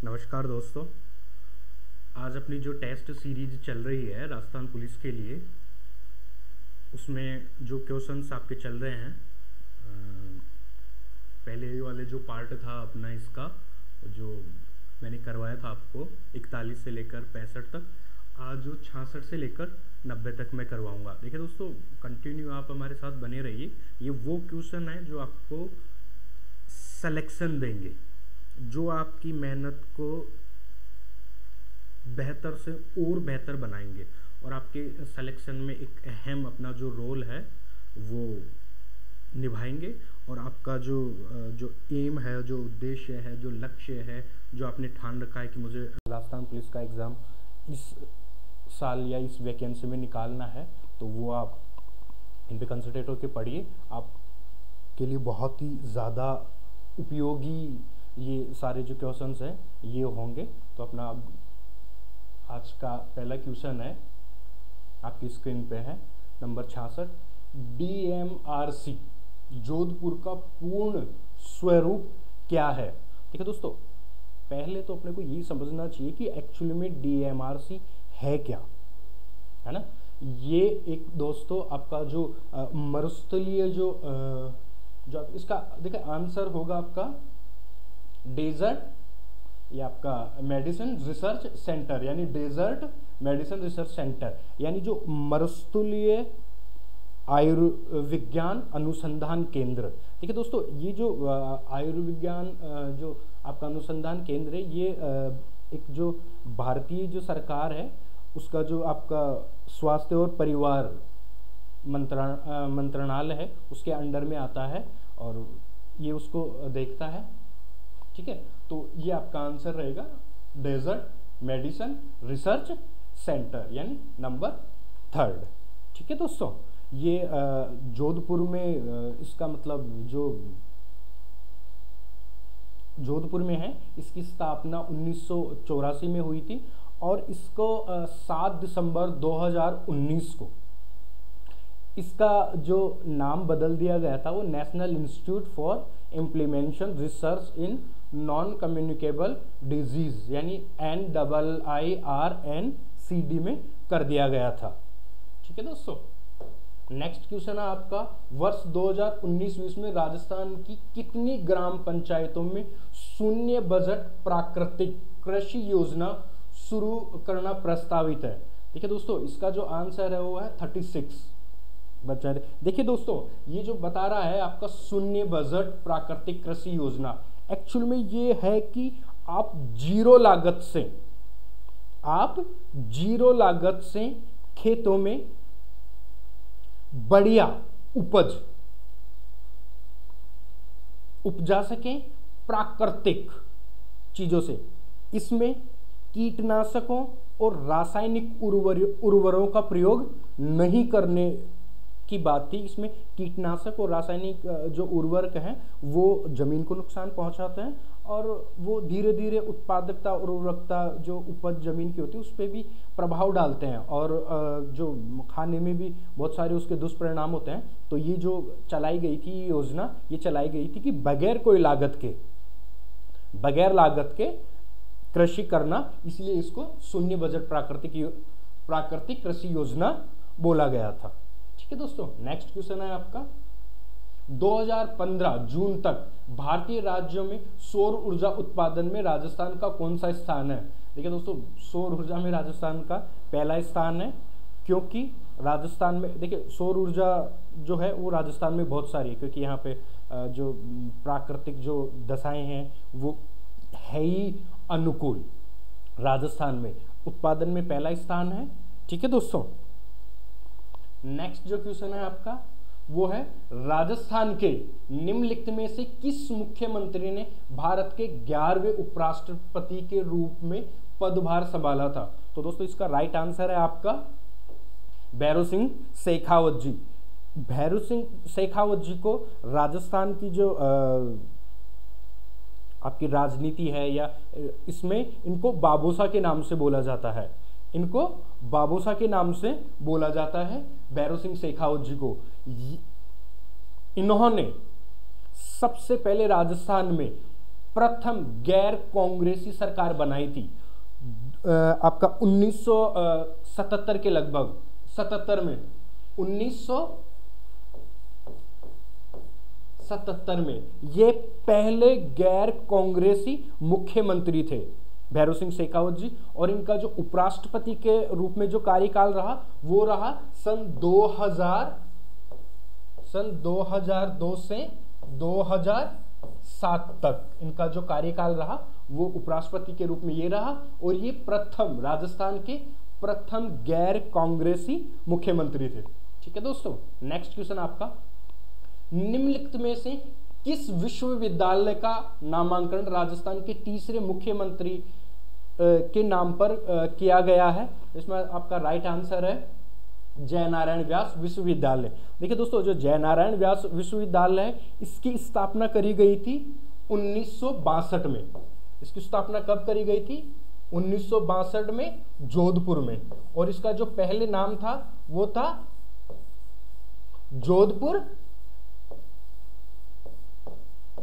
नमस्कार दोस्तों। आज अपनी जो टेस्ट सीरीज चल रही है राजस्थान पुलिस के लिए, उसमें जो क्वेश्चंस आपके चल रहे हैं, पहले वाले जो पार्ट था अपना इसका जो मैंने करवाया था आपको 41 से लेकर 65 तक, आज जो 66 से लेकर 90 तक मैं करवाऊंगा। देखिए दोस्तों, कंटिन्यू आप हमारे साथ बने रहिए। ये वो क्वेश्चन है जो आपको सिलेक्शन देंगे, जो आपकी मेहनत को बेहतर से और बेहतर बनाएंगे और आपके सिलेक्शन में एक अहम अपना जो रोल है वो निभाएंगे। और आपका जो एम है, जो उद्देश्य है, जो लक्ष्य है, जो आपने ठान रखा है कि मुझे राजस्थान पुलिस का एग्ज़ाम इस साल या इस वैकेंसी में निकालना है, तो वो आप इन पे कंसंट्रेट होकर पढ़िए। आपके लिए बहुत ही ज़्यादा उपयोगी ये सारे जो क्वेश्चंस हैं ये होंगे। तो अपना आज का पहला क्वेश्चन है, आपकी स्क्रीन पे है, नंबर 66। DMRC जोधपुर का पूर्ण स्वरूप क्या है? ठीक है दोस्तों, पहले तो अपने को यही समझना चाहिए कि एक्चुअली में DMRC है क्या, है ना। ये एक दोस्तों आपका जो मरुस्थलीय जो इसका देखिए आंसर होगा आपका डेजर्ट या आपका मेडिसिन रिसर्च सेंटर, यानी डेजर्ट मेडिसिन रिसर्च सेंटर, यानी जो मरुस्थलीय आयुर्विज्ञान अनुसंधान केंद्र। ठीक है दोस्तों, ये जो आयुर्विज्ञान जो आपका अनुसंधान केंद्र है, ये एक जो भारतीय जो सरकार है उसका जो आपका स्वास्थ्य और परिवार मंत्रणालय है उसके अंडर में आता है और ये उसको देखता है। ठीक है, तो ये आपका आंसर रहेगा डेजर्ट मेडिसिन रिसर्च सेंटर, यानी नंबर 3। ठीक है दोस्तों, ये जोधपुर में इसका मतलब जो जोधपुर में है, इसकी स्थापना 1984 में हुई थी और इसको 7 दिसंबर 2019 को इसका जो नाम बदल दिया गया था वो national institute for implementation research in non communicable disease, यानी NIIRNCD में कर दिया गया था। ठीक है दोस्तों, नेक्स्ट क्वेश्चन है आपका, वर्ष 2019-20 में राजस्थान की कितनी ग्राम पंचायतों में शून्य बजट प्राकृतिक कृषि योजना शुरू करना प्रस्तावित है? देखिए दोस्तों, इसका जो आंसर है वो है 36 बच्चा। देखिए दोस्तों, ये जो बता रहा है आपका शून्य बजट प्राकृतिक कृषि योजना, एक्चुअल में ये है कि आप जीरो लागत से खेतों में बढ़िया उपज उपजा सकें प्राकृतिक चीजों से। इसमें कीटनाशकों और रासायनिक उर्वरकों का प्रयोग नहीं करने की बात थी। इसमें कीटनाशक और रासायनिक जो उर्वरक हैं वो जमीन को नुकसान पहुंचाते हैं और वो धीरे धीरे उत्पादकता और उर्वरकता जो उपज जमीन की होती है उस पर भी प्रभाव डालते हैं और जो खाने में भी बहुत सारे उसके दुष्परिणाम होते हैं। तो ये जो चलाई गई थी योजना, ये चलाई गई थी कि बगैर लागत के कृषि करना, इसलिए इसको शून्य बजट प्राकृतिक कृषि योजना बोला गया था। ठीक है दोस्तों, नेक्स्ट क्वेश्चन है आपका, 2015 जून तक भारतीय राज्यों में सौर ऊर्जा उत्पादन में राजस्थान का कौन सा स्थान है? देखिए दोस्तों, सौर ऊर्जा में राजस्थान का पहला स्थान है, क्योंकि राजस्थान में देखिए सौर ऊर्जा जो है वो राजस्थान में बहुत सारी है, क्योंकि यहाँ पे जो प्राकृतिक जो दशाएं हैं वो है ही अनुकूल। राजस्थान में उत्पादन में पहला स्थान है। ठीक है दोस्तों, नेक्स्ट जो क्वेश्चन है आपका वो है, राजस्थान के निम्नलिखित में से किस मुख्यमंत्री ने भारत के 11वें उपराष्ट्रपति के रूप में पदभार संभाला था? तो दोस्तों इसका राइट आंसर है आपका भैरों सिंह शेखावत जी। भैरों सिंह शेखावत जी को राजस्थान की जो आपकी राजनीति है या इसमें इनको बाबोसा के नाम से बोला जाता है, इनको बाबोसा के नाम से बोला जाता है भैरों सिंह शेखावत जी को। इन्होंने सबसे पहले राजस्थान में प्रथम गैर कांग्रेसी सरकार बनाई थी आपका 1977 के लगभग, 77 में, 1977 में ये पहले गैर कांग्रेसी मुख्यमंत्री थे भैरव सिंह शेखावत जी। और इनका जो उपराष्ट्रपति के रूप में जो कार्यकाल रहा वो रहा सन 2002 से 2007 तक इनका जो कार्यकाल रहा वो उपराष्ट्रपति के रूप में ये रहा। और ये प्रथम, राजस्थान के प्रथम गैर कांग्रेसी मुख्यमंत्री थे। ठीक है दोस्तों, नेक्स्ट क्वेश्चन आपका, निम्नलिखित में से किस विश्वविद्यालय का नामांकन राजस्थान के तीसरे मुख्यमंत्री के नाम पर किया गया है? इसमें आपका राइट आंसर है जयनारायण व्यास विश्वविद्यालय। देखिए दोस्तों, जो जयनारायण व्यास विश्वविद्यालय है इसकी स्थापना करी गई थी 1962 में। इसकी स्थापना कब करी गई थी? 1962 में जोधपुर में। और इसका जो पहले नाम था वो था जोधपुर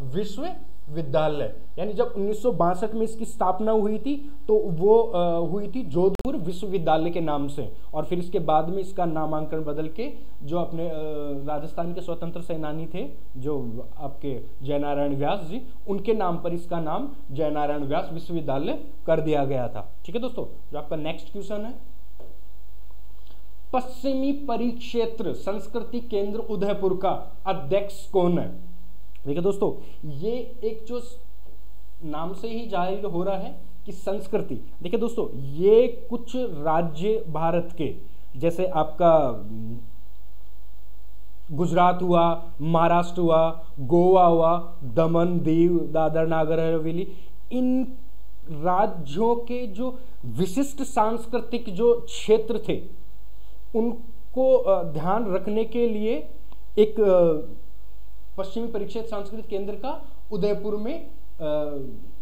विश्वविद्यालय। यानी जब 1962 में इसकी स्थापना हुई थी तो वो हुई थी जोधपुर विश्वविद्यालय के नाम से। और फिर इसके बाद में इसका नामांकन बदल के जो अपने राजस्थान के स्वतंत्र सेनानी थे जो आपके जयनारायण व्यास जी, उनके नाम पर इसका नाम जयनारायण व्यास विश्वविद्यालय कर दिया गया था। ठीक है दोस्तों, जो आपका नेक्स्ट क्वेश्चन है, पश्चिमी परिक्षेत्र संस्कृति केंद्र उदयपुर का अध्यक्ष कौन है? देखिए दोस्तों, ये एक जो नाम से ही जाहिर हो रहा है कि संस्कृति। देखिए दोस्तों, ये कुछ राज्य भारत के, जैसे आपका गुजरात हुआ, महाराष्ट्र हुआ, गोवा हुआ, दमन दीव, दादर नागर हवेली, इन राज्यों के जो विशिष्ट सांस्कृतिक जो क्षेत्र थे उनको ध्यान रखने के लिए एक पश्चिमी परिक्षेत्र सांस्कृतिक केंद्र का उदयपुर में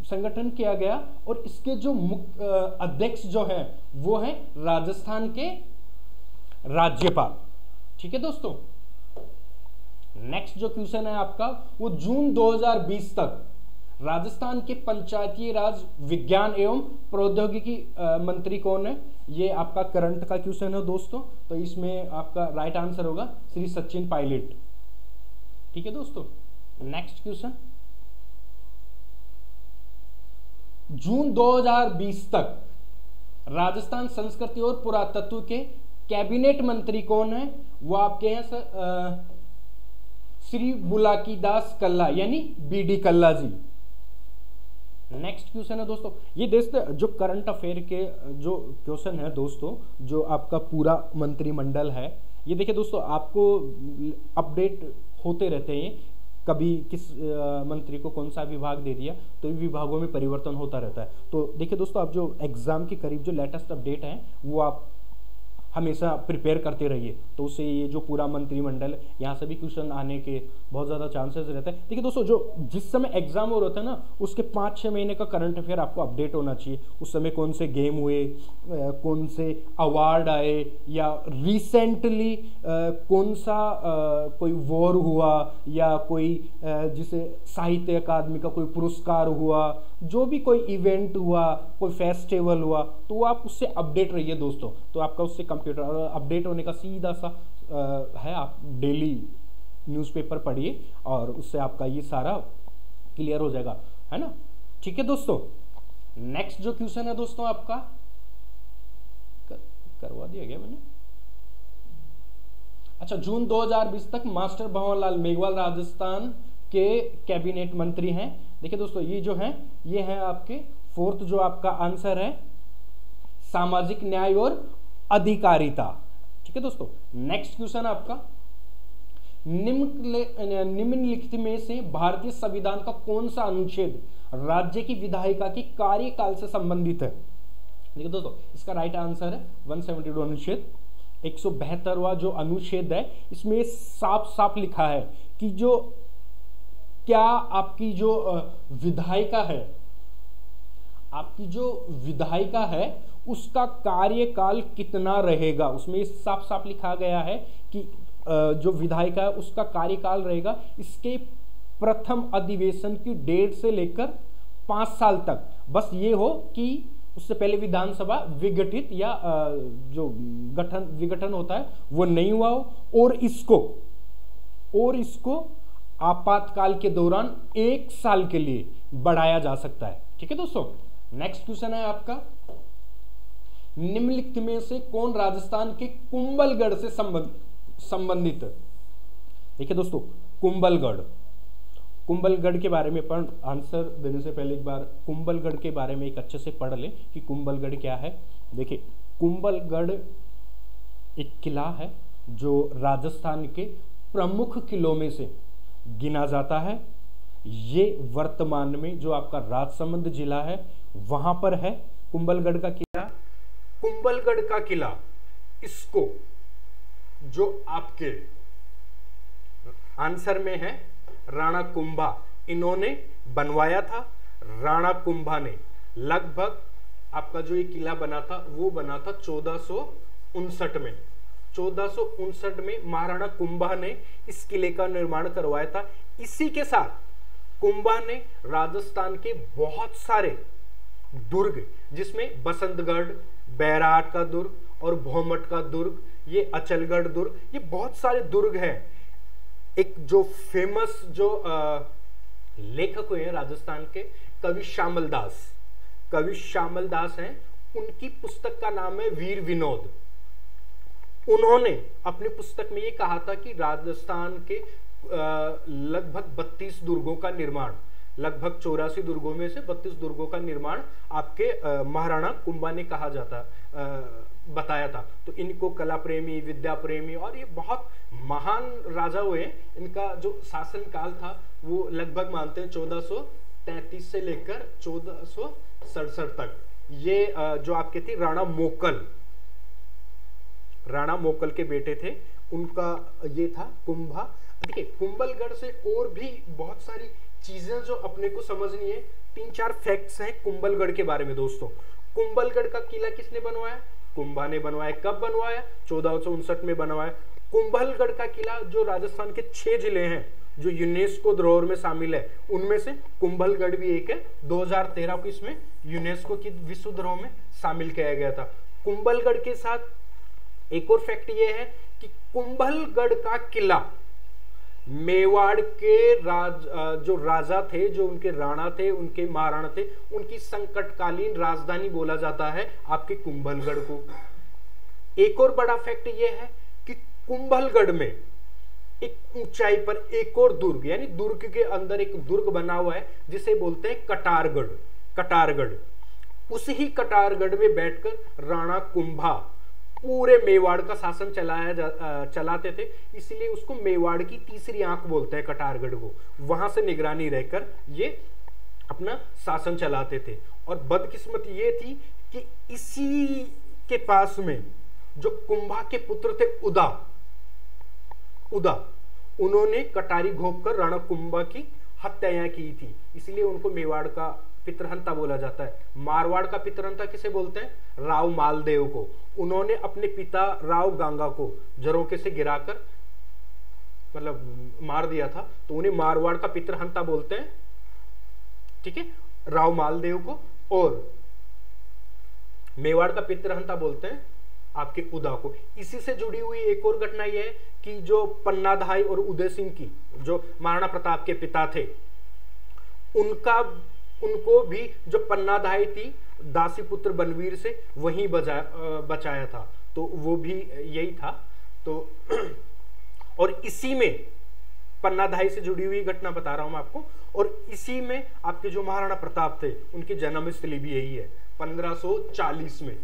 संगठन किया गया। और इसके जो मुख्य अध्यक्ष जो हैं वो हैं राजस्थान के राज्यपाल। ठीक है दोस्तों, नेक्स्ट जो क्वेश्चन है आपका, वो जून 2020 तक राजस्थान के पंचायती राज विज्ञान एवं प्रौद्योगिकी मंत्री कौन है? ये आपका करंट का क्वेश्चन है दोस्तों, तो इसमें आपका राइट आंसर होगा श्री सचिन पायलट। ठीक है दोस्तों, नेक्स्ट क्वेश्चन, जून 2020 तक राजस्थान संस्कृति और पुरातत्व के कैबिनेट मंत्री कौन है? वो आपके हैं श्री बुलाकी दास कल्ला, यानी बीडी कल्ला जी। नेक्स्ट क्वेश्चन है दोस्तों, ये देखते जो करंट अफेयर के जो क्वेश्चन है दोस्तों, जो आपका पूरा मंत्रिमंडल है, ये देखिए दोस्तों आपको अपडेट होते रहते हैं, कभी किस मंत्री को कौन सा विभाग दे दिया, तो विभागों में परिवर्तन होता रहता है। तो देखिए दोस्तों, आप जो एग्जाम के करीब जो लेटेस्ट अपडेट है वो आप हमेशा प्रिपेयर करते रहिए, तो उससे ये जो पूरा मंत्रिमंडल यहाँ से भी क्वेश्चन आने के बहुत ज़्यादा चांसेस रहते हैं। देखिए दोस्तों, जो जिस समय एग्जाम हो रहा था ना, उसके 5-6 महीने का करंट अफेयर आपको अपडेट होना चाहिए। उस समय कौन से गेम हुए, कौन से अवार्ड आए, या रिसेंटली कौन सा कोई वॉर हुआ, या कोई जिसे साहित्य अकादमी का कोई पुरस्कार हुआ, जो भी कोई इवेंट हुआ, कोई फेस्टिवल हुआ, तो आप उससे अपडेट रहिए दोस्तों। तो आपका उससे कंप्यूटर अपडेट होने का सीधा सा है, आप डेली न्यूज़पेपर पढ़िए और उससे आपका ये सारा क्लियर हो जाएगा, है ना। ठीक है दोस्तों, नेक्स्ट जो क्वेश्चन है दोस्तों आपका करवा दिया गया मैंने। अच्छा, जून 2020 तक मास्टर भंवरलाल मेघवाल राजस्थान के कैबिनेट मंत्री हैं। देखिए दोस्तों, ये जो हैं ये हैं आपके फोर्थ जो आपका आंसर है, सामाजिक न्याय और अधिकारिता। ठीक है दोस्तों, नेक्स्ट क्वेश्चन आपका, निम्नलिखित में से भारतीय संविधान का कौन सा अनुच्छेद राज्य की विधायिका की कार्यकाल से संबंधित है? देखिए दोस्तों, इसका राइट आंसर है 172 अनुच्छेद। 172वां जो अनुच्छेद है, इसमें साफ साफ लिखा है कि जो क्या आपकी जो विधायिका है, आपकी जो विधायिका है उसका कार्यकाल कितना रहेगा। उसमें साफ साफ लिखा गया है कि जो विधायिका है उसका कार्यकाल रहेगा इसके प्रथम अधिवेशन की डेट से लेकर 5 साल तक बस ये हो कि उससे पहले विधानसभा विघटित या जो विघटन होता है वो नहीं हुआ हो, और इसको आपातकाल के दौरान 1 साल के लिए बढ़ाया जा सकता है। ठीक है दोस्तों, नेक्स्ट क्वेश्चन है आपका, निम्नलिखित में से कौन राजस्थान के कुंभलगढ़ से संबंधित। देखिए दोस्तों, कुंभलगढ़ के बारे में आंसर देने से पहले एक बार कुंभलगढ़ के बारे में एक अच्छे से पढ़ लें कि कुंभलगढ़ क्या है। देखिए, कुंभलगढ़ एक किला है जो राजस्थान के प्रमुख किलों में से गिना जाता है। ये वर्तमान में जो आपका राजसमंद जिला है वहां पर है कुंभलगढ़ का किला। कुंभलगढ़ का किला, इसको जो आपके आंसर में है राणा कुंभा, इन्होंने बनवाया था। राणा कुंभा ने लगभग आपका जो ये किला बना था वो बना था 1459 में। 1459 में महाराणा कुंभा ने इस किले का निर्माण करवाया था। इसी के साथ कुंभा ने राजस्थान के बहुत सारे दुर्ग, जिसमें बसंतगढ़, बैराट का दुर्ग और भौमट का दुर्ग, ये अचलगढ़ दुर्ग, ये बहुत सारे दुर्ग हैं। एक जो फेमस जो लेखक हुए हैं राजस्थान के, कवि श्यामल दास हैं, उनकी पुस्तक का नाम है वीर विनोद। उन्होंने अपनी पुस्तक में ये कहा था कि राजस्थान के लगभग 32 दुर्गों का निर्माण, लगभग 84 दुर्गों में से 32 दुर्गों का निर्माण आपके महाराणा कुंभा ने बताया था। तो इनको कला प्रेमी, विद्या प्रेमी और ये बहुत महान राजा हुए। इनका जो शासन काल था वो लगभग मानते हैं 1433 से लेकर 1467 तक। ये जो आपके थे राणा मोकल के बेटे थे, उनका ये था कुंभा। देखिए, कुंभलगढ़ से और भी बहुत सारी चीजें जो अपने को समझनी है। 3-4 फैक्ट्स हैं कुंभलगढ़ के बारे में दोस्तों। कुंभलगढ़ का किला किसने बनवाया? कुंभा ने बनवाया। कब बनवाया? 1459 में बनवाया। कुंभलगढ़ का किला जो राजस्थान के 6 जिले हैं जो यूनेस्को धरोहर में शामिल है, उनमें से कुंभलगढ़ भी एक है। 2013 को इसमें यूनेस्को की विश्व धरोहर में शामिल किया गया था। कुंभलगढ़ के साथ एक और फैक्ट ये है कि कुंभलगढ़ का किला मेवाड़ के जो राजा थे, जो उनके राणा थे, उनके महाराणा थे, उनकी संकटकालीन राजधानी बोला जाता है आपके कुंभलगढ़ को। एक और बड़ा फैक्ट यह है कि कुंभलगढ़ में एक ऊंचाई पर एक और दुर्ग, यानी दुर्ग के अंदर एक दुर्ग बना हुआ है जिसे बोलते हैं कटारगढ़। उसी ही कटारगढ़ में बैठकर राणा कुंभा पूरे मेवाड़ का शासन चलाते थे, इसलिए उसको मेवाड़ की तीसरी आंख बोलते हैं कटारगढ़ को। वहां से निगरानी रहकर ये अपना शासन चलाते थे। और बदकिस्मती ये थी कि इसी के पास में जो कुंभा के पुत्र थे उदा, उन्होंने कटारी घोंपकर राणा कुंभा की हत्या की थी, इसलिए उनको मेवाड़ का पितरहंता बोला जाता है। मारवाड़ का पितरहंता किसे बोलते हैं? राव मालदेव को। उन्होंने अपने पिता राव गांगा को झरोखे से गिराकर मतलब मार दिया था, तो उन्हें मारवाड़ का पितरहंता बोलते हैं। ठीक है, राव मालदेव को। और मेवाड़ का पितरहंता बोलते हैं आपके उदा को। इसी से जुड़ी हुई एक और घटना यह है कि जो पन्नाधाई और उदय सिंह की, जो महाराणा प्रताप के पिता थे, उनको भी जो पन्नाधाई थी दासी पुत्र बनवीर से वहीं बचाया था, तो वो भी यही था। तो और इसी में पन्नाधाई से जुड़ी हुई घटना बता रहा हूं मैं आपको। और इसी में आपके जो महाराणा प्रताप थे उनकी जन्मस्थली भी यही है। 1540 में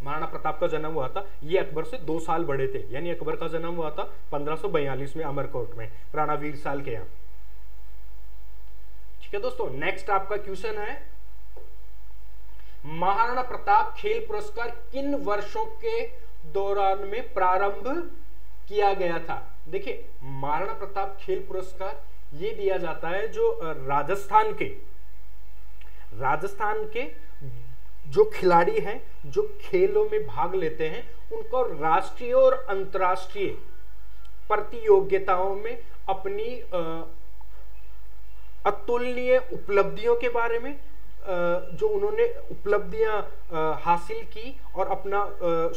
महाराणा प्रताप का जन्म हुआ था। ये अकबर से 2 साल बड़े थे, यानी अकबर का जन्म हुआ था 1542 में अमरकोट में, राणा वीरसाल के यहाँ। ठीक है दोस्तों, नेक्स्ट आपका क्वेश्चन है, महाराणा प्रताप खेल पुरस्कार किन वर्षों के दौरान में प्रारंभ किया गया था? देखिए, महाराणा प्रताप खेल पुरस्कार ये दिया जाता है जो राजस्थान के जो खिलाड़ी हैं, जो खेलों में भाग लेते हैं, उनको राष्ट्रीय और अंतर्राष्ट्रीय प्रतियोगिताओं में अपनी अतुलनीय उपलब्धियों के बारे में, जो उन्होंने उपलब्धियां हासिल की और अपना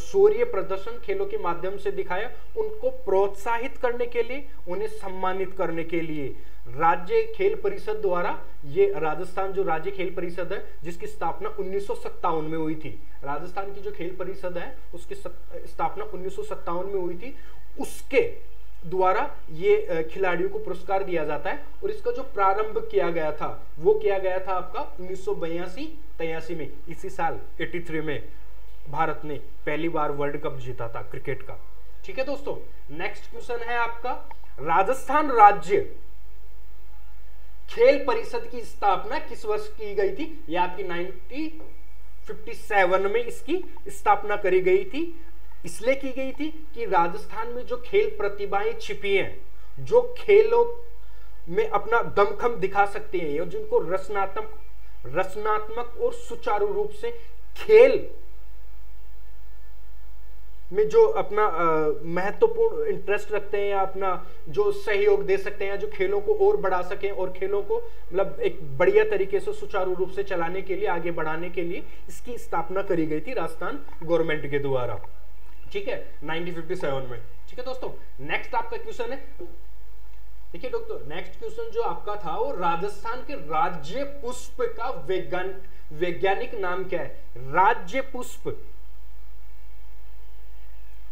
शौर्य प्रदर्शन खेलों के माध्यम से दिखाया, उनको प्रोत्साहित करने के लिए, उन्हें सम्मानित करने के लिए राज्य खेल परिषद द्वारा, ये राजस्थान जो राज्य खेल परिषद है जिसकी स्थापना 1957 में हुई थी, राजस्थान की जो खेल परिषद है उसकी स्थापना 1957 में हुई थी, उसके द्वारा ये खिलाड़ियों को पुरस्कार दिया जाता है। और इसका जो प्रारंभ किया गया था वो किया गया था आपका 1982-83 में, इसी साल 83 में भारत ने पहली बार वर्ल्ड कप जीता था क्रिकेट का। ठीक है दोस्तों, नेक्स्ट क्वेश्चन है आपका, राजस्थान राज्य खेल परिषद की स्थापना किस वर्ष की गई थी? यह आपकी 1957 में इसकी स्थापना करी गई थी। इसलिए की गई थी कि राजस्थान में जो खेल प्रतिभाएं छिपी हैं, जो खेलों में अपना दमखम दिखा सकते हैं और जिनको रचनात्मक और सुचारू रूप से खेल में जो अपना महत्वपूर्ण इंटरेस्ट रखते हैं या अपना जो सहयोग दे सकते हैं, जो खेलों को और बढ़ा सकें और खेलों को मतलब एक बढ़िया तरीके से सुचारू रूप से चलाने के लिए, आगे बढ़ाने के लिए इसकी स्थापना करी गई थी राजस्थान गवर्नमेंट के द्वारा। ठीक है, 1957 में। ठीक है दोस्तों, नेक्स्ट आपका क्वेश्चन है, देखिए दोस्तों नेक्स्ट क्वेश्चन जो आपका था वो राजस्थान के राज्य पुष्प का वैज्ञानिक नाम क्या है? राज्य पुष्प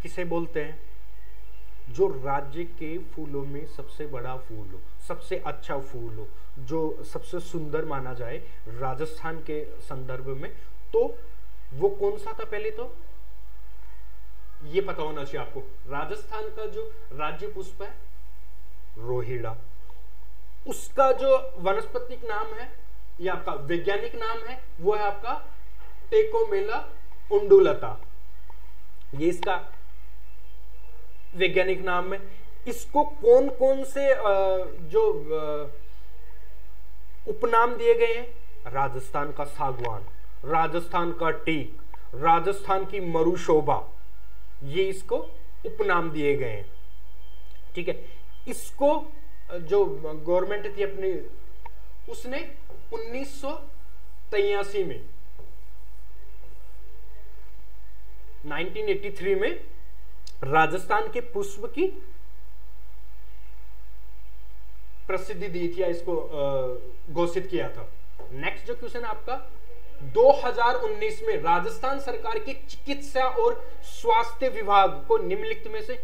किसे बोलते हैं? जो राज्य के फूलों में सबसे बड़ा फूल हो, सबसे अच्छा फूल हो, जो सबसे सुंदर माना जाए राजस्थान के संदर्भ में, तो वो कौन सा था? पहले तो ये पता होना चाहिए आपको, राजस्थान का जो राज्य पुष्प है रोहिड़ा, उसका जो वनस्पतिक नाम है या आपका वैज्ञानिक नाम है वो है आपका टेकोमेला उंडुलता, ये इसका वैज्ञानिक नाम है। इसको कौन कौन से जो उपनाम दिए गए हैं? राजस्थान का सागवान, राजस्थान का टीक, राजस्थान की मरुशोभा, ये इसको उपनाम दिए गए हैं। ठीक है, इसको जो गवर्नमेंट थी अपनी, उसने 1983 में 1983 में राजस्थान के पुष्प की प्रसिद्धि दी थी या इसको घोषित किया था। नेक्स्ट जो क्वेश्चन है आपका, 2019 में राजस्थान सरकार के चिकित्सा और स्वास्थ्य विभाग को निम्नलिखित में से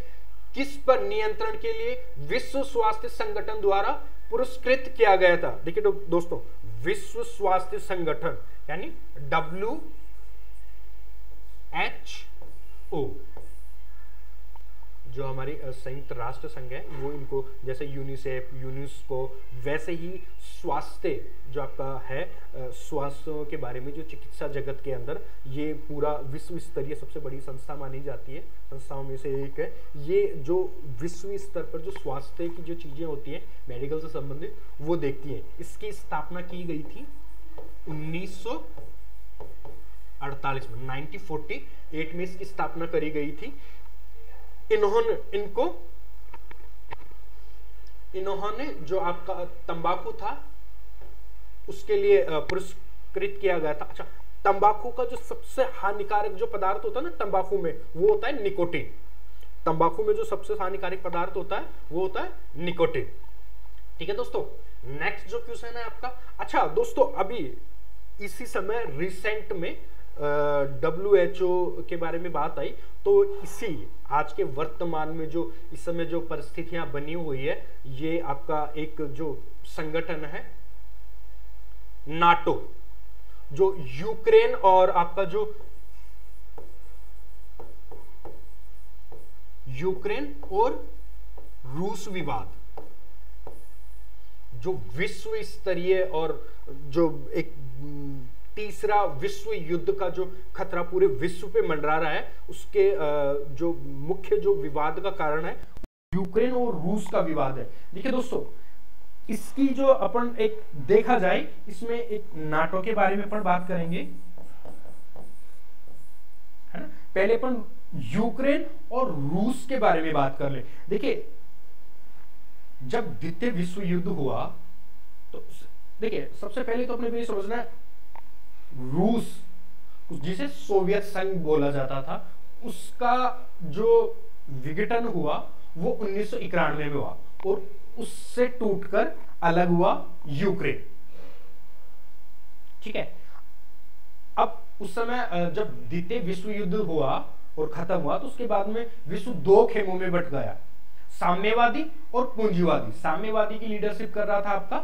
किस पर नियंत्रण के लिए विश्व स्वास्थ्य संगठन द्वारा पुरस्कृत किया गया था? देखिए दोस्तों, विश्व स्वास्थ्य संगठन यानी WHO, जो हमारी संयुक्त राष्ट्र संघ है, वो इनको जैसे यूनिसेफ, यूनेस्को, वैसे ही स्वास्थ्य जो आपका है, स्वास्थ्य के बारे में जो चिकित्सा जगत के अंदर ये पूरा विश्व स्तरीय सबसे बड़ी संस्था मानी जाती है, संस्थाओं में से एक है। ये जो विश्व स्तर पर जो स्वास्थ्य की जो चीजें होती हैं मेडिकल से संबंधित, वो देखती है। इसकी स्थापना की गई थी 1948 में, 1948 में इसकी स्थापना करी गई थी। इन्होंने जो आपका तंबाकू था उसके लिए पुरस्कृत किया गया था। अच्छा, तंबाकू का जो सबसे हानिकारक जो पदार्थ होता है ना तंबाकू में, वो होता है निकोटीन। तंबाकू में जो सबसे हानिकारक पदार्थ होता है वो होता है निकोटीन। ठीक है दोस्तों, नेक्स्ट जो क्वेश्चन है आपका, अच्छा दोस्तों अभी इसी समय रिसेंट में WHO के बारे में बात आई, तो इसी आज के वर्तमान में जो इस समय जो परिस्थितियां बनी हुई है, ये आपका एक जो संगठन है नाटो, जो यूक्रेन और आपका जो यूक्रेन और रूस विवाद, जो विश्व स्तरीय और जो एक तीसरा विश्व युद्ध का जो खतरा पूरे विश्व पे मंडरा रहा है, उसके जो मुख्य जो विवाद का कारण है यूक्रेन और रूस का विवाद है। देखिए दोस्तों, इसकी जो अपन एक देखा जाए, इसमें एक नाटो के बारे में अपन बात करेंगे, है ना। पहले अपन यूक्रेन और रूस के बारे में बात कर ले। देखिए, जब द्वितीय विश्व युद्ध हुआ तो देखिए सबसे पहले तो अपने को ये समझना है, रूस जिसे सोवियत संघ बोला जाता था, उसका जो विघटन हुआ वो 1991 में हुआ और उससे टूटकर अलग हुआ यूक्रेन। ठीक है, अब उस समय जब द्वितीय विश्व युद्ध हुआ और खत्म हुआ तो उसके बाद में विश्व दो खेमों में बंट गया, साम्यवादी और पूंजीवादी। साम्यवादी की लीडरशिप कर रहा था आपका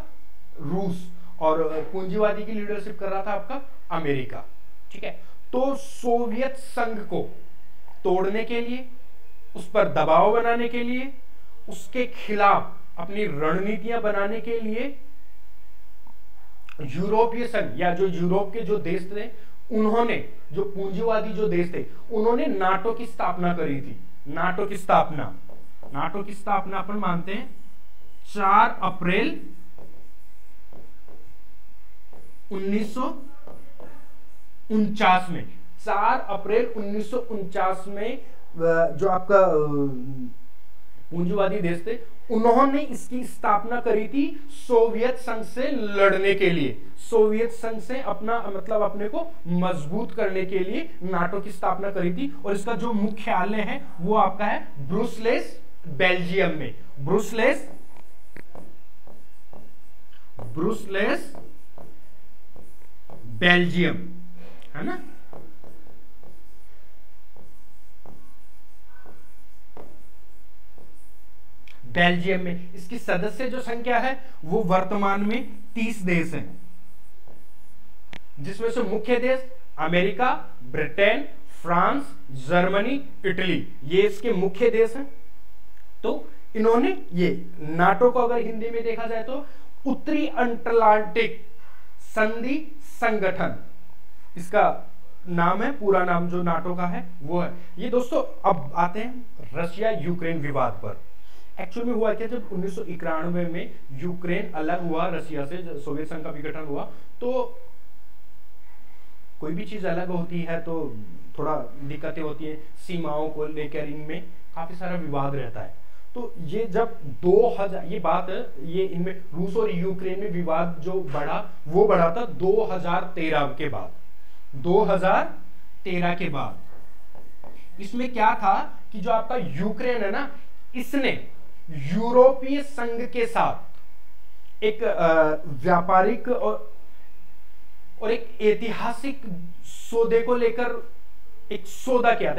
रूस और पूंजीवादी की लीडरशिप कर रहा था आपका अमेरिका। ठीक है, तो सोवियत संघ को तोड़ने के लिए, उस पर दबाव बनाने के लिए, उसके खिलाफ अपनी रणनीतियां बनाने के लिए यूरोपीय संघ या जो यूरोप के जो देश थे उन्होंने, जो पूंजीवादी जो देश थे, उन्होंने नाटो की स्थापना करी थी। नाटो की स्थापना अपन मानते हैं 4 अप्रैल 1949 में। 4 अप्रैल 1949 में जो आपका पूंजीवादी देश थे उन्होंने इसकी स्थापना करी थी सोवियत संघ से लड़ने के लिए, सोवियत संघ से अपना मतलब अपने को मजबूत करने के लिए नाटो की स्थापना करी थी। और इसका जो मुख्यालय है वो आपका है ब्रुसेल्स, बेल्जियम में। ब्रुसेल्स बेल्जियम है ना। बेल्जियम में इसकी सदस्य जो संख्या है वो वर्तमान में 30 देश हैं, जिसमें से मुख्य देश America, Britain, France, Germany, Italy, ये इसके मुख्य देश हैं। तो इन्होंने ये नाटो को अगर हिंदी में देखा जाए तो उत्तरी अटलांटिक संधि संगठन, इसका नाम है, पूरा नाम जो नाटो का है वो है ये। दोस्तों अब आते हैं रशिया यूक्रेन विवाद पर। एक्चुअल में हुआ क्या, जब 1991 में यूक्रेन अलग हुआ रशिया से, सोवियत संघ का विघटन हुआ, तो कोई भी चीज अलग होती है तो थोड़ा दिक्कतें होती हैं, सीमाओं को लेकर इनमें काफी सारा विवाद रहता है। तो ये जब 2000 ये बात ये इनमें रूस और यूक्रेन में विवाद जो बढ़ा वो बढ़ा था 2013 के बाद। 2013 के बाद इसमें क्या था कि जो आपका यूक्रेन है ना, इसने यूरोपीय संघ के साथ एक व्यापारिक और एक ऐतिहासिक सौदे को लेकर एक सौदा किया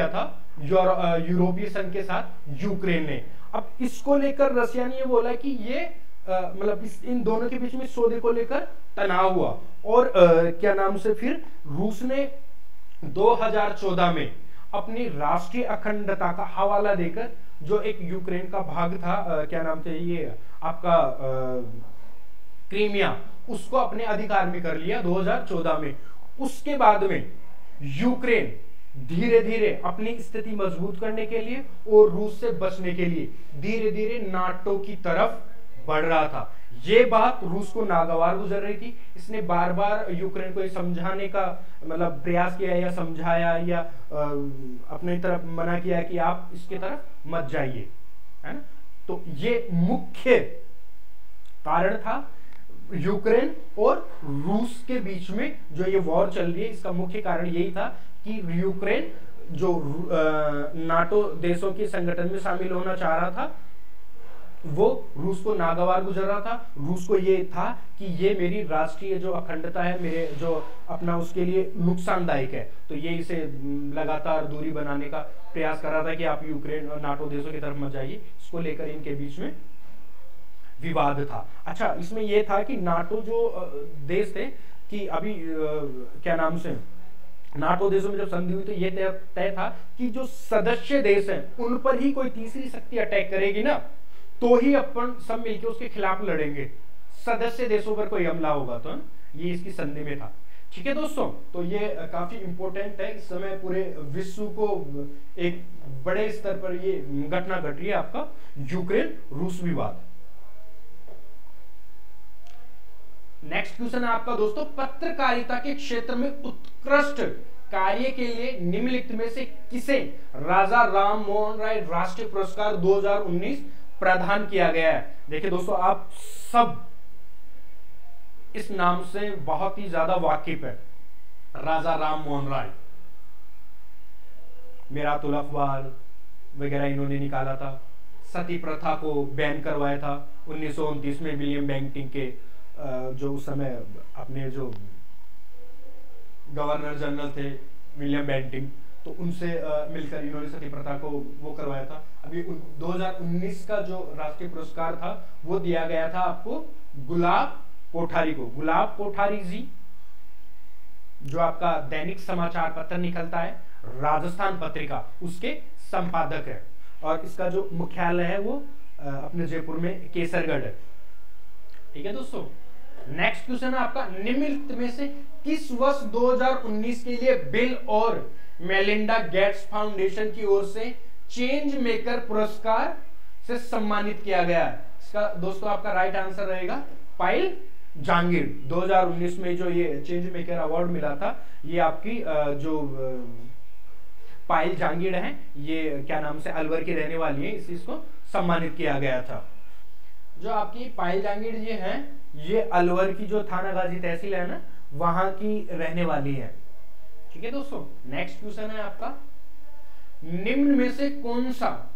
था यूरोपीय संघ के साथ यूक्रेन ने। अब इसको लेकर रशिया ने ये बोला कि ये मतलब इन दोनों के बीच में सौदे को लेकर तनाव हुआ और क्या नाम से फिर रूस ने 2014 में अपनी राष्ट्रीय अखंडता का हवाला देकर जो एक यूक्रेन का भाग था, क्या नाम थे ये आपका क्रीमिया, उसको अपने अधिकार में कर लिया 2014 में। उसके बाद में यूक्रेन धीरे धीरे अपनी स्थिति मजबूत करने के लिए और रूस से बचने के लिए धीरे धीरे नाटो की तरफ बढ़ रहा था। ये बात रूस को नागवार गुजर रही थी। इसने बार बार यूक्रेन को ये समझाने का मतलब प्रयास किया या समझाया या अपने तरफ मना किया कि आप इसके तरफ मत जाइए, है ना। तो ये मुख्य कारण था यूक्रेन और रूस के बीच में जो ये वॉर चल रही है, इसका मुख्य कारण यही था कि यूक्रेन जो नाटो देशों के संगठन में शामिल होना चाह रहा था वो रूस को नागवार गुजर रहा था। रूस को ये था कि ये मेरी राष्ट्रीय जो अखंडता है, मेरे जो अपना उसके लिए नुकसानदायक है, तो ये इसे लगातार दूरी बनाने का प्रयास कर रहा था कि आप यूक्रेन और नाटो देशों की तरफ मत जाइए। इसको लेकर इनके बीच में विवाद था। अच्छा, इसमें यह था कि नाटो जो देश थे कि अभी क्या नाम से नाटो देशों में जब संधि हुई तो यह तय था कि जो सदस्य देश हैं उन पर ही कोई तीसरी शक्ति अटैक करेगी ना तो ही अपन सब मिलकर उसके खिलाफ लड़ेंगे, सदस्य देशों पर कोई हमला होगा तो, ये इसकी संधि में था। ठीक है दोस्तों, तो ये काफी इंपॉर्टेंट है। इस समय पूरे विश्व को एक बड़े स्तर पर ये घटना घट रही है, आपका यूक्रेन रूस विवाद। नेक्स्ट क्वेश्चन है आपका दोस्तों, पत्रकारिता के क्षेत्र में उत्कृष्ट कार्य के लिए निम्नलिखित में से किसे राजा राम मोहन राय राष्ट्रीय पुरस्कार 2019 प्रदान किया गया है। देखिए दोस्तों, आप सब इस नाम से बहुत ही ज्यादा वाकिफ है, राजा राम मोहन राय। मीरातुल अखबार वगैरह इन्होंने निकाला था। सती प्रथा को बैन करवाया था 1929 में विलियम बेंटिंक के जो उस समय अपने जो गवर्नर जनरल थे विलियम बेंटिंक, तो उनसे मिलकर इन्होंने सती प्रथा को वो करवाया था। अभी 2019 का जो राष्ट्रीय पुरस्कार था वो दिया गया था आपको गुलाब कोठारी को। गुलाब कोठारी जी जो आपका दैनिक समाचार पत्र निकलता है राजस्थान पत्रिका, उसके संपादक है, और इसका जो मुख्यालय है वो अपने जयपुर में केसरगढ़ है। ठीक है दोस्तों, नेक्स्ट क्वेश्चन है आपका, निम्नलिखित में से किस वर्ष 2019 के लिए बिल और मेलिंडा गेट्स फाउंडेशन की ओर से चेंज मेकर पुरस्कार से सम्मानित किया गया है? इसका दोस्तों आपका राइट आंसर रहेगा पायल जांगीर। 2019 में जो ये चेंज मेकर अवार्ड मिला था, ये आपकी जो पायल जांगीर है, ये क्या नाम से अलवर की रहने वाली है, इस चीज को सम्मानित किया गया था। जो आपकी पायल जांगीर जी है, ये अलवर की जो थानागाजी तहसील है ना, वहां की रहने वाली है। ठीक है दोस्तों, नेक्स्ट क्वेश्चन है आपका, निम्न में से कौन सा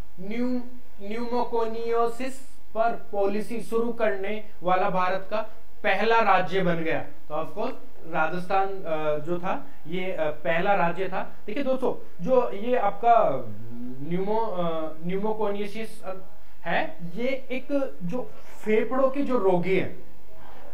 न्यूमोकोनियोसिस पर पॉलिसी शुरू करने वाला भारत का पहला राज्य बन गया? तो ऑफ कोर्स राजस्थान जो था ये पहला राज्य था। देखिए दोस्तों, जो ये आपका न्यूमोकोनियोसिस है, ये एक जो फेफड़ों के जो रोगी हैं,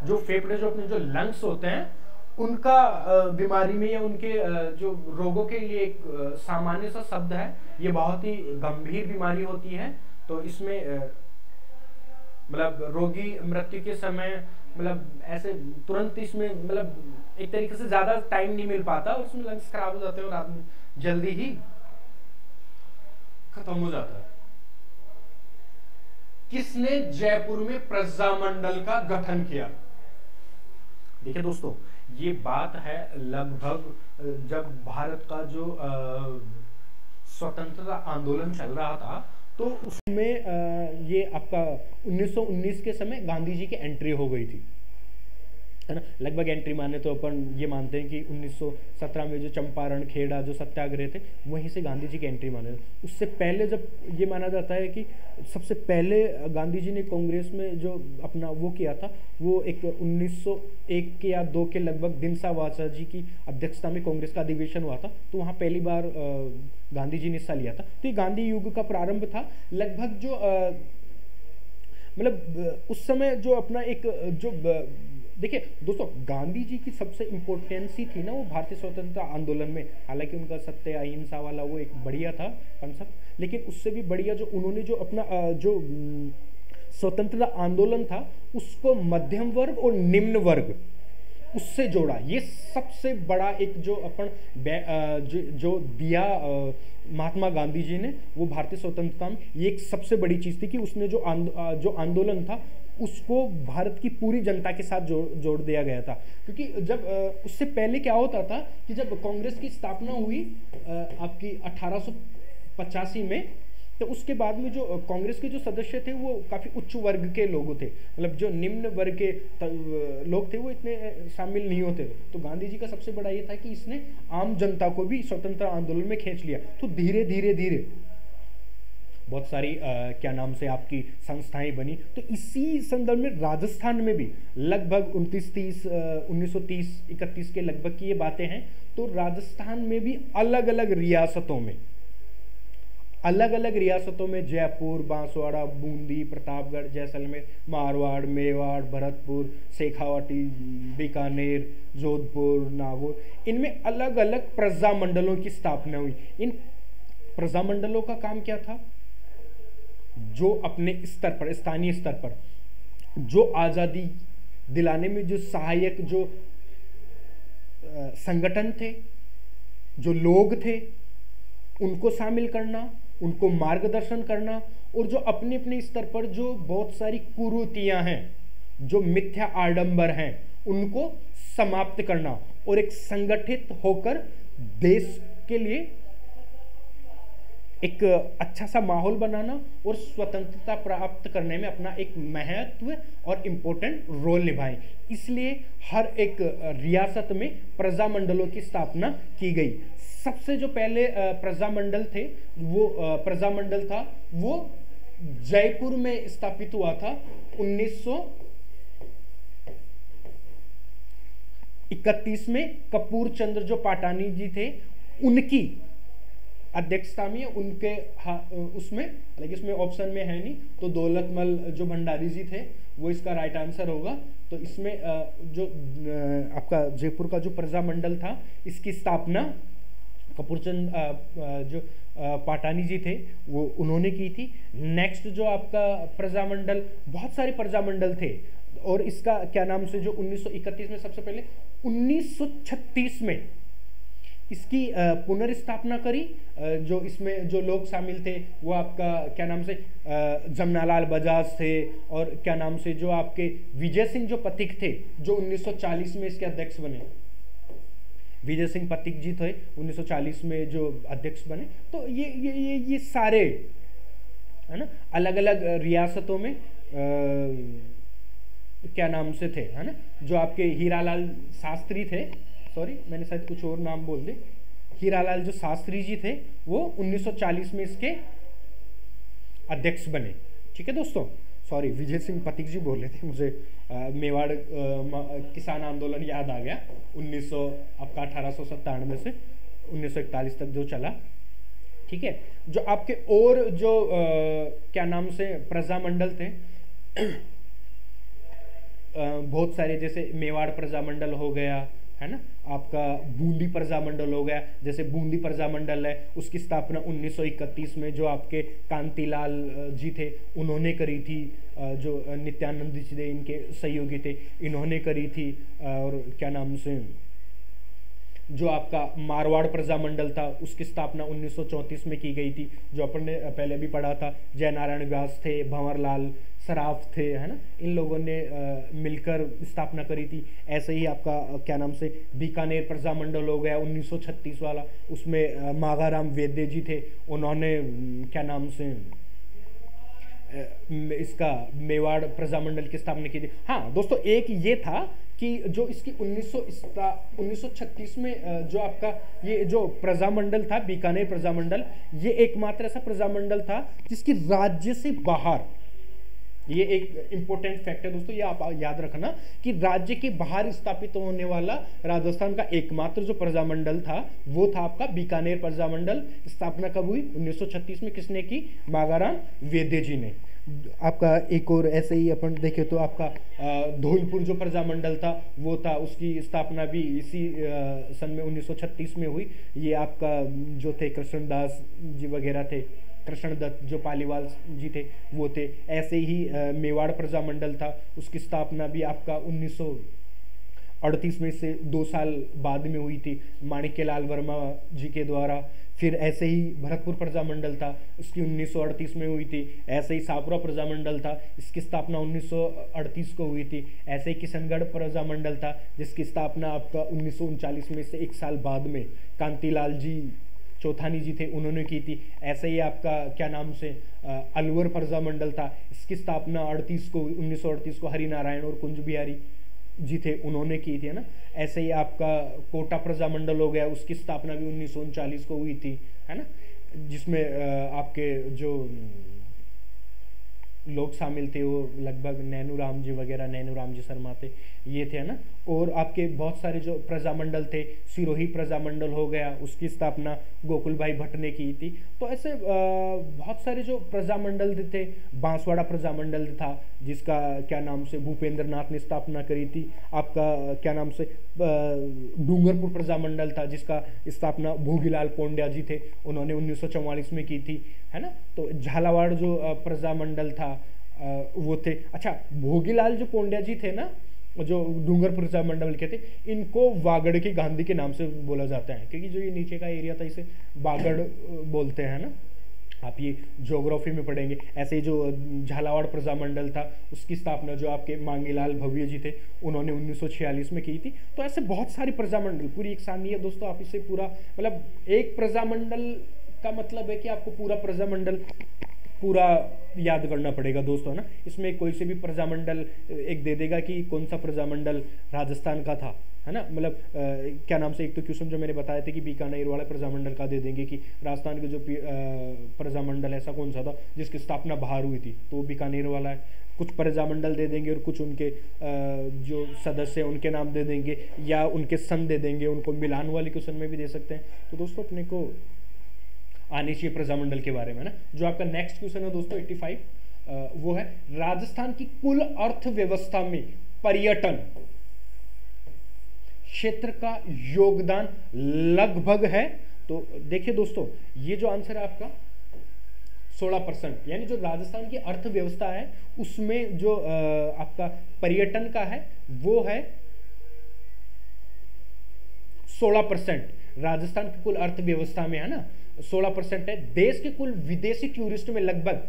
जो फेफड़े जो अपने जो लंग्स होते हैं उनका बीमारी में या उनके जो रोगों के लिए एक सामान्य सा शब्द है। ये बहुत ही गंभीर बीमारी होती है, तो इसमें मतलब रोगी मृत्यु के समय मतलब ऐसे तुरंत इसमें मतलब एक तरीके से ज्यादा टाइम नहीं मिल पाता, और उसमें लंग्स खराब हो जाते हैं और आदमी जल्दी ही खत्म हो जाता है। किसने जयपुर में प्रजामंडल का गठन किया? देखिए दोस्तों, ये बात है लगभग जब भारत का जो स्वतंत्रता आंदोलन चल रहा था, तो उसमें ये आपका 1919 के समय गांधी जी की एंट्री हो गई थी, है ना। लगभग एंट्री माने तो अपन ये मानते हैं कि 1917 में जो चंपारण खेड़ा जो सत्याग्रह थे, वहीं से गांधी जी की एंट्री माने। उससे पहले जब ये माना जाता है कि सबसे पहले गांधी जी ने कांग्रेस में जो अपना वो किया था, वो एक 1901 के या 2 के लगभग दिनसा वाचा जी की अध्यक्षता में कांग्रेस का अधिवेशन हुआ था, तो वहाँ पहली बार गांधी जी ने हिस्सा लिया था। तो ये गांधी युग का प्रारंभ था। लगभग जो मतलब उस समय जो अपना एक जो देखिए दोस्तों, गांधी जी की सबसे इम्पोर्टेंसी थी ना वो भारतीय स्वतंत्रता आंदोलन में, हालांकि उनका सत्य अहिंसा वाला वो एक बढ़िया था कंसेप्ट, लेकिन उससे भी बढ़िया जो उन्होंने जो अपना जो स्वतंत्रता आंदोलन था उसको मध्यम वर्ग और निम्न वर्ग उससे जोड़ा। ये सबसे बड़ा एक जो अपन जो दिया महात्मा गांधी जी ने वो भारतीय स्वतंत्रता में, ये एक सबसे बड़ी चीज थी कि उसने जो आंदोलन था उसको भारत की पूरी जनता के साथ जोड़ दिया गया था। क्योंकि जब उससे पहले क्या होता था कि जब कांग्रेस की स्थापना हुई आपकी 1885 में, तो उसके बाद में जो कांग्रेस के जो सदस्य थे वो काफ़ी उच्च वर्ग के लोग थे, मतलब जो निम्न वर्ग के लोग थे वो इतने शामिल नहीं होते। तो गांधी जी का सबसे बड़ा ये था कि इसने आम जनता को भी स्वतंत्रता आंदोलन में खींच लिया। तो धीरे धीरे बहुत सारी क्या नाम से आपकी संस्थाएं बनी। तो इसी संदर्भ में राजस्थान में भी लगभग 1930-31 के लगभग की ये बातें हैं। तो राजस्थान में भी अलग अलग रियासतों में जयपुर, बांसवाड़ा, बूंदी, प्रतापगढ़, जैसलमेर, मारवाड़, मेवाड़, भरतपुर, शेखावाटी, बीकानेर, जोधपुर, नागौर, इनमें अलग अलग प्रजामंडलों की स्थापना हुई। इन प्रजामंडलों का काम क्या था? जो अपने स्तर पर, स्थानीय स्तर पर जो आज़ादी दिलाने में जो सहायक जो संगठन थे, जो लोग थे, उनको शामिल करना, उनको मार्गदर्शन करना, और जो अपने अपने स्तर पर जो बहुत सारी कुरीतियां हैं, जो मिथ्या आडंबर हैं, उनको समाप्त करना, और एक संगठित होकर देश के लिए एक अच्छा सा माहौल बनाना और स्वतंत्रता प्राप्त करने में अपना एक महत्व और इम्पोर्टेंट रोल निभाएं। इसलिए हर एक रियासत में प्रजामंडलों की स्थापना की गई। सबसे जो पहले प्रजामंडल थे वो प्रजामंडल था वो जयपुर में स्थापित हुआ था 1931 में। कपूर चंद्र जो पाटानी जी थे उनकी अध्यक्षता में उनके उसमें, हालांकि इसमें ऑप्शन में है नहीं, तो दौलतमल जो भंडारी जी थे वो इसका राइट आंसर होगा। तो इसमें जो आपका जयपुर का जो प्रजामंडल था इसकी स्थापना कपूरचंद जो पाटानी जी थे वो उन्होंने की थी। नेक्स्ट जो आपका प्रजामंडल, बहुत सारे प्रजामंडल थे और इसका क्या नाम से जो 1931 में सबसे पहले 1936 में इसकी पुनर्स्थापना करी। जो इसमें जो लोग शामिल थे वो आपका क्या नाम से जमनालाल बजाज थे और क्या नाम से जो आपके विजय सिंह जो पथिक थे जो 1940 में इसके अध्यक्ष बने। विजय सिंह पथिक जी थे 1940 में जो अध्यक्ष बने। तो ये सारे है ना अलग अलग रियासतों में क्या नाम से थे, है ना, जो आपके हीरालाल शास्त्री थे, सॉरी मैंने शायद कुछ और नाम बोल दे, हीरालाल जो शास्त्री जी थे वो 1940 में इसके अध्यक्ष बने। ठीक है दोस्तों, सॉरी विजय सिंह पथिक जी बोल रहे थे, मुझे मेवाड़ किसान आंदोलन याद आ गया 1897 से 1941 तक जो चला। ठीक है, जो आपके और जो क्या नाम से प्रजामंडल थे बहुत सारे, जैसे मेवाड़ प्रजामंडल हो गया, है ना, आपका बूंदी प्रजामंडल हो गया। जैसे बूंदी प्रजामंडल है उसकी स्थापना 1931 में जो आपके कांतिलाल जी थे उन्होंने करी थी, जो नित्यानंद जी थे इनके सहयोगी थे, इन्होंने करी थी। और क्या नाम से जो आपका मारवाड़ प्रजामंडल था उसकी स्थापना 1934 में की गई थी, जो अपन ने पहले भी पढ़ा था। जयनारायण व्यास थे, भंवरलाल सराफ थे, है ना, इन लोगों ने मिलकर स्थापना करी थी। ऐसे ही आपका क्या नाम से बीकानेर प्रजामंडल हो गया 1936 वाला, उसमें माघाराम वैद्य जी थे, उन्होंने क्या नाम से इसका मेवाड़ प्रजामंडल की स्थापना की थी। हाँ दोस्तों, एक ये था कि जो इसकी 1936 में जो आपका ये जो प्रजामंडल था बीकानेर प्रजामंडल, ये एकमात्र ऐसा प्रजामंडल था जिसकी राज्य से बाहर, ये एक इंपॉर्टेंट फैक्ट है दोस्तों, ये आप याद रखना कि राज्य के बाहर स्थापित होने वाला राजस्थान का एकमात्र जो प्रजामंडल था वो था आपका बीकानेर प्रजामंडल। स्थापना कब हुई? 1936 में। किसने की? माघाराम वैद्य जी ने। आपका एक और ऐसे ही अपन देखे तो आपका धौलपुर जो प्रजामंडल था वो था, उसकी स्थापना भी इसी सन में 1936 में हुई। ये आपका जो थे कृष्णदास जी वगैरह थे, कृष्णदत्त जो पालीवाल जी थे वो थे। ऐसे ही मेवाड़ प्रजामंडल था, उसकी स्थापना भी आपका 1938 में से 2 साल बाद में हुई थी माणिक्यलाल वर्मा जी के द्वारा। फिर ऐसे ही भरतपुर प्रजामंडल था, उसकी 1938 में हुई थी। ऐसे ही सापुरा प्रजामंडल था, इसकी स्थापना 1938 को हुई थी। ऐसे ही किशनगढ़ प्रजामंडल था जिसकी स्थापना आपका 1939 में से 1 साल बाद में कांतिलाल जी चौथानी जी थे उन्होंने की थी। ऐसे ही आपका क्या नाम से अलवर प्रजामंडल था, इसकी स्थापना 1938 को हरिनारायण और कुंज बिहारी जी थे उन्होंने की थी, है ना। ऐसे ही आपका कोटा प्रजामंडल हो गया, उसकी स्थापना भी 1939 को हुई थी, है ना, जिसमें आपके जो लोग शामिल थे वो लगभग नैनूराम जी वगैरह, नैनूराम जी शर्मा थे, ये थे, है ना। और आपके बहुत सारे जो प्रजामंडल थे, सिरोही प्रजामंडल हो गया, उसकी स्थापना गोकुल भाई भट्ट ने की थी। तो ऐसे बहुत सारे जो प्रजामंडल थे, बांसवाड़ा प्रजामंडल था जिसका क्या नाम से भूपेंद्र नाथ ने स्थापना करी थी। आपका क्या नाम से डूंगरपुर प्रजामंडल था जिसका स्थापना भोगीलाल पोंड्या जी थे, उन्होंने 1944 में की थी, है ना। तो झालावाड़ जो प्रजामंडल था वो थे। अच्छा, भोगीलाल जो पोंड्या जी थे ना, जो डूंगरपुर प्रजामंडल के थे, इनको वागड़ के गांधी के नाम से बोला जाता है, क्योंकि जो ये नीचे का एरिया था इसे वागड़ बोलते हैं ना, आप ये ज्योग्राफी में पढ़ेंगे। ऐसे ही जो झालावाड़ प्रजामंडल था उसकी स्थापना जो आपके मांगीलाल भव्य जी थे उन्होंने 1946 में की थी। तो ऐसे बहुत सारे प्रजामंडल, पूरी एक सारणी है दोस्तों, आप इसे पूरा मतलब एक प्रजामंडल का मतलब है कि आपको पूरा प्रजामंडल पूरा याद करना पड़ेगा दोस्तों, है ना। इसमें कोई से भी प्रजामंडल एक दे देगा कि कौन सा प्रजामंडल राजस्थान का था, है ना। मतलब क्या नाम से, एक तो क्वेश्चन जो मैंने बताए थे कि बीकानेर वाला प्रजामंडल का दे देंगे कि राजस्थान के जो प्रजामंडल ऐसा कौन सा था जिसकी स्थापना बाहर हुई थी, तो वो बीकानेर वाला है। कुछ प्रजामंडल दे देंगे और कुछ उनके जो सदस्य हैं उनके नाम दे देंगे, या उनके सन दे देंगे, उनको मिलान वाले क्वेश्चन में भी दे सकते हैं। तो दोस्तों अपने को आनी चाहिए प्रजामंडल के बारे में ना। जो आपका नेक्स्ट क्वेश्चन है दोस्तों 85, वो है राजस्थान की कुल अर्थव्यवस्था में पर्यटन क्षेत्र का योगदान लगभग है। तो देखिए दोस्तों, ये जो आंसर है आपका 16%, यानी जो राजस्थान की अर्थव्यवस्था है उसमें जो आपका पर्यटन का है वो है 16%। राजस्थान की कुल अर्थव्यवस्था में, है ना, 16% है। देश के कुल विदेशी टूरिस्ट में लगभग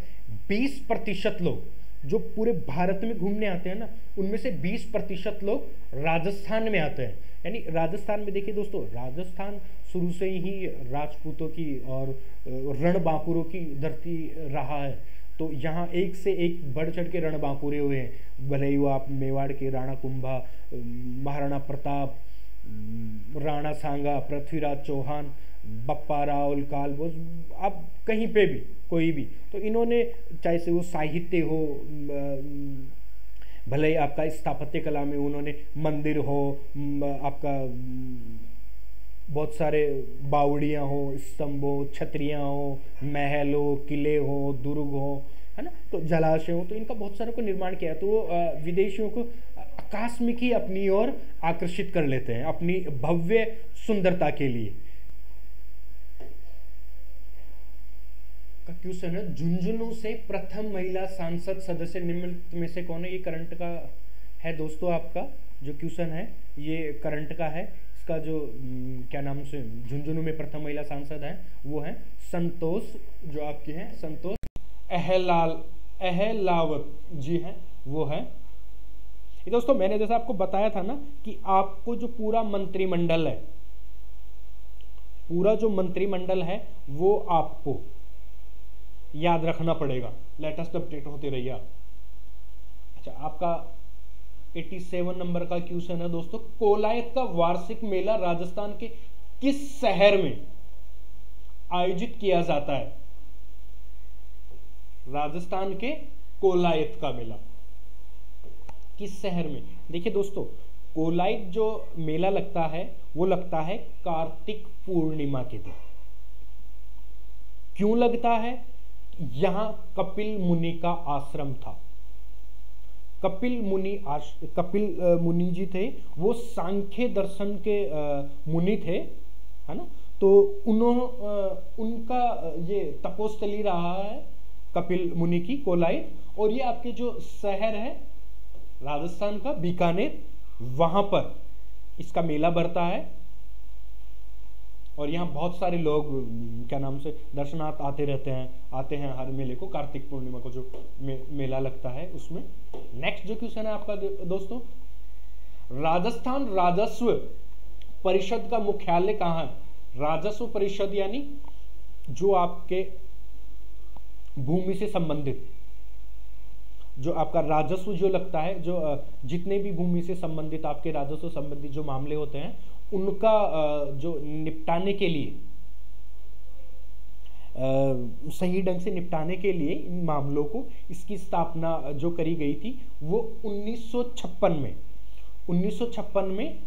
20% लोग जो पूरे भारत में घूमने आते हैं ना, उनमें से 20% लोग राजस्थान में आते हैं। यानी राजस्थान में देखिए दोस्तों, राजस्थान शुरू से ही राजपूतों की और रणबांकुरों की धरती रहा है। तो यहाँ एक से एक बढ़ चढ़ के रणबांकुरे हुए हैं, भले ही वो आप मेवाड़ के राणा कुंभा, महाराणा प्रताप, राणा सांगा, पृथ्वीराज चौहान, बप्पा राव, कालभोज, आप कहीं पे भी कोई भी, तो इन्होंने चाहे से वो साहित्य हो, भले ही आपका स्थापत्य कला में उन्होंने मंदिर हो, आपका बहुत सारे बावड़ियाँ हो, स्तंभ हो, छतरियाँ हो, महल हो, किले हो, दुर्ग हो, है ना, तो जलाशय हो, तो इनका बहुत सारे को निर्माण किया है। तो वो विदेशियों को आकस्मिक ही अपनी ओर आकर्षित कर लेते हैं अपनी भव्य सुंदरता के लिए। का क्वेश्चन है, झुंझुनू से प्रथम महिला सांसद सदस्य निम्नलिखित में से कौन है। ये करंट का है दोस्तों, आपका जो क्वेश्चन है ये करंट का है। इसका जो क्या नाम से झुंझुनू में प्रथम महिला सांसद है वो है संतोष, जो आपके हैं संतोष अहलावत जी हैं, वो है। ये दोस्तों मैंने जैसा आपको बताया था ना कि आपको जो पूरा मंत्रिमंडल है, पूरा जो मंत्रिमंडल है वो आपको याद रखना पड़ेगा। लेटेस्ट अपडेट होते रहिए। अच्छा, आपका 87 नंबर का क्वेश्चन है दोस्तों, कोलायत का वार्षिक मेला राजस्थान के किस शहर में आयोजित किया जाता है। राजस्थान के कोलायत का मेला किस शहर में। देखिए दोस्तों, कोलायत जो मेला लगता है वो लगता है कार्तिक पूर्णिमा के दिन। क्यों लगता है, यहां कपिल मुनि का आश्रम था। कपिल मुनि जी थे, वो सांख्य दर्शन के मुनि थे, है ना। तो उनका ये तपोस्थली रहा है कपिल मुनि की कोलायत। और ये आपके जो शहर है राजस्थान का बीकानेर, वहां पर इसका मेला भरता है। और यहाँ बहुत सारे लोग क्या नाम से दर्शनार्थ आते हैं हर मेले को, कार्तिक पूर्णिमा को जो मेला लगता है उसमें। नेक्स्ट जो क्वेश्चन है आपका दोस्तों, राजस्थान राजस्व परिषद का मुख्यालय कहाँ है। राजस्व परिषद यानी जो आपके भूमि से संबंधित जो आपका राजस्व जो लगता है, जो जितने भी भूमि से संबंधित आपके राजस्व संबंधित जो मामले होते हैं उनका जो निपटाने के लिए, सही ढंग से निपटाने के लिए इन मामलों को, इसकी स्थापना जो करी गई थी वो 1956 में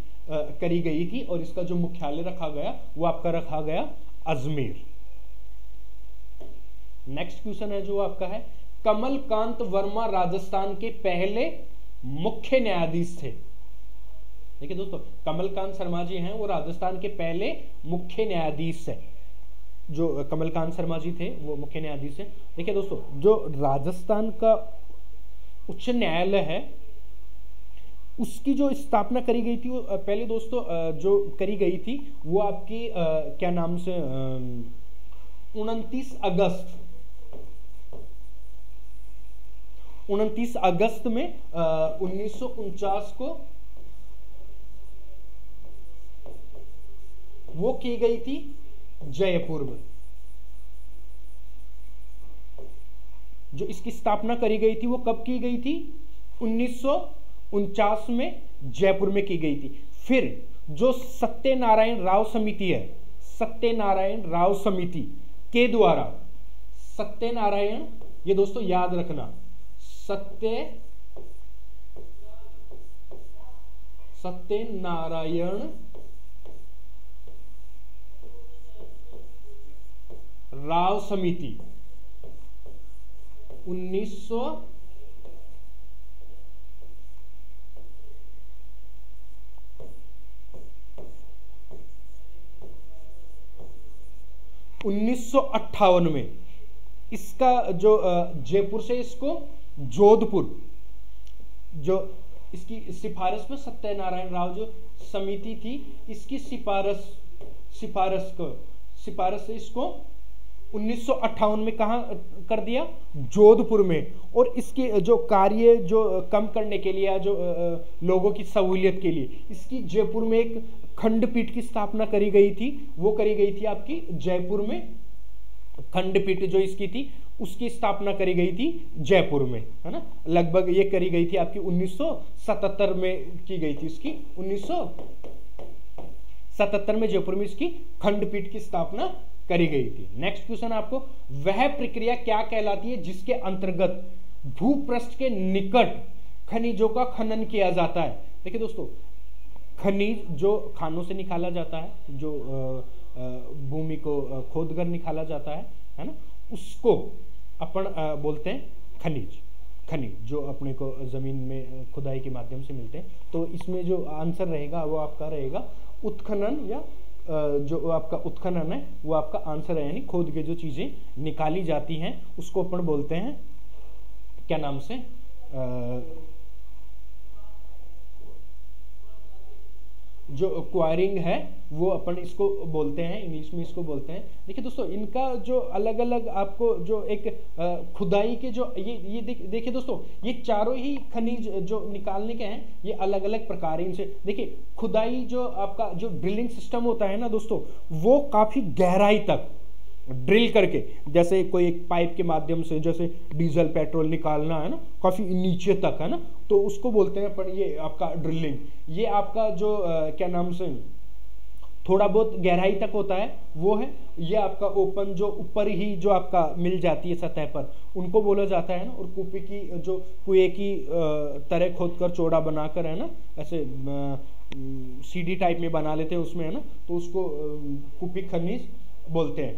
करी गई थी। और इसका जो मुख्यालय रखा गया वो आपका रखा गया अजमेर। नेक्स्ट क्वेश्चन है जो आपका है, कमलकांत वर्मा राजस्थान के पहले मुख्य न्यायाधीश थे। देखिए दोस्तों, कमलकांत शर्मा जी हैं वो राजस्थान के पहले मुख्य न्यायाधीश है। जो कमलकांत शर्मा जी थे वो मुख्य न्यायाधीश हैं। देखिए दोस्तों, जो राजस्थान का उच्च न्यायालय है उसकी जो स्थापना करी गई थी वो पहले दोस्तों जो करी गई थी वो आपकी क्या नाम से 29 अगस्त में 1949 को वो की गई थी जयपुर में। जो इसकी स्थापना करी गई थी वो कब की गई थी? 1949 में जयपुर में की गई थी। फिर जो सत्यनारायण राव समिति है, सत्यनारायण राव समिति के द्वारा, सत्यनारायण, ये दोस्तों याद रखना, सत्यनारायण राव समिति 1958 में इसका जो जयपुर से इसको जोधपुर, जो इसकी सिफारिश में सत्यनारायण राव जो समिति थी, इसकी सिफारिश से इसको 1958 में कहाँ कर दिया? जोधपुर में। और इसके जो कार्य जो कम करने के लिए, जो लोगों की सहूलियत के लिए, इसकी जयपुर में एक खंडपीठ की स्थापना करी गई थी। वो करी गई थी आपकी जयपुर में, खंडपीठ जो इसकी थी उसकी स्थापना करी गई थी जयपुर में, है ना। लगभग ये करी गई थी आपकी 1977 में की गई थी। इसकी 1977 में जयपुर में इसकी खंडपीठ की स्थापना करी गई थी। नेक्स्ट क्वेश्चन आपको, वह प्रक्रिया क्या कहलाती है जिसके अंतर्गत भूपृष्ठ के निकट खनिजों का खनन किया जाता है? देखिए दोस्तों, खनिज जो खानों से निकाला जाता है, जो भूमि को खोदकर निकाला जाता है ना, उसको अपन बोलते हैं खनिज। खनिज जो अपने को जमीन में खुदाई के माध्यम से मिलते हैं। तो इसमें जो आंसर रहेगा वो आपका रहेगा उत्खनन, या जो आपका उत्खनन है वो आपका आंसर है, यानी खोद के जो चीजें निकाली जाती हैं उसको अपन बोलते हैं क्या नाम से, जो क्वायरिंग है वो अपन इसको बोलते हैं, इंग्लिश में इसको बोलते हैं। देखिए दोस्तों, इनका जो अलग अलग आपको जो एक खुदाई के जो ये देखिए दोस्तों, ये चारों ही खनिज जो निकालने के हैं ये अलग अलग प्रकार इनसे। देखिए खुदाई जो आपका जो ड्रिलिंग सिस्टम होता है ना दोस्तों, वो काफी गहराई तक ड्रिल करके, जैसे कोई एक पाइप के माध्यम से जैसे डीजल पेट्रोल निकालना है ना, काफी नीचे तक, है ना, तो उसको बोलते हैं पर ये आपका ड्रिलिंग। ये आपका जो क्या नाम से थोड़ा बहुत गहराई तक होता है वो है, ये आपका ओपन जो ऊपर ही जो आपका मिल जाती है सतह पर, उनको बोला जाता है ना। और कुपी की जो कुएं की तरह खोदकर चौड़ा बनाकर, है ना, ऐसे सीडी टाइप में बना लेते हैं उसमें, है ना, तो उसको कुपी खनिज बोलते हैं।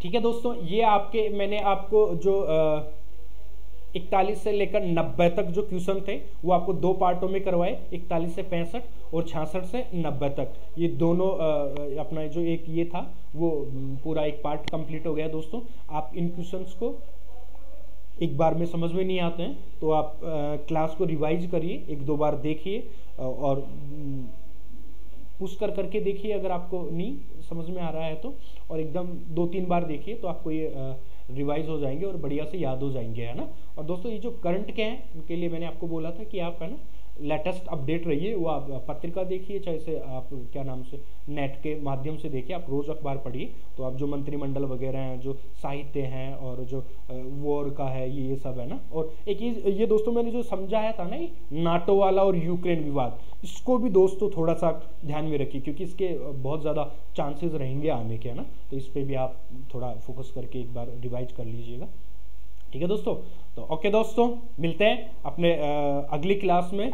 ठीक है दोस्तों, ये आपके मैंने आपको जो 41 से लेकर 90 तक जो क्वेश्चन थे वो आपको दो पार्टों में करवाए, 41 से 65 और 66 से 90 तक। ये दोनों अपना जो एक ये था वो पूरा एक पार्ट कंप्लीट हो गया दोस्तों। आप इन क्वेश्चंस को एक बार में समझ में नहीं आते हैं तो आप क्लास को रिवाइज करिए, एक दो बार देखिए और पुश करके देखिए अगर आपको नहीं समझ में आ रहा है तो, और एकदम 2-3 बार देखिए तो आपको ये रिवाइज हो जाएंगे और बढ़िया से याद हो जाएंगे, है ना। और दोस्तों ये जो करंट के हैं उनके लिए मैंने आपको बोला था कि आप, है ना, लेटेस्ट अपडेट रहिए। वो आप पत्रिका देखिए, चाहे से आप क्या नाम से नेट के माध्यम से देखिए, आप रोज अखबार पढ़िए तो आप जो मंत्रिमंडल वगैरह हैं, जो साहित्य हैं और जो वॉर का है ये सब, है ना। और एक ये दोस्तों मैंने जो समझाया था ना, ये नाटो वाला और यूक्रेन विवाद, इसको भी दोस्तों थोड़ा सा ध्यान में रखिए क्योंकि इसके बहुत ज़्यादा चांसेस रहेंगे आने के, है ना। तो इस पर भी आप थोड़ा फोकस करके एक बार रिवाइज कर लीजिएगा। ठीक है दोस्तों, तो ओके दोस्तों, मिलते हैं अपने अगली क्लास में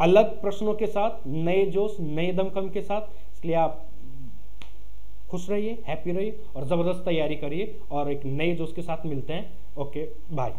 अलग प्रश्नों के साथ, नए जोश नए दमखम के साथ। इसलिए आप खुश रहिए, हैप्पी रहिए और ज़बरदस्त तैयारी करिए और एक नए जोश के साथ मिलते हैं। Okay bye.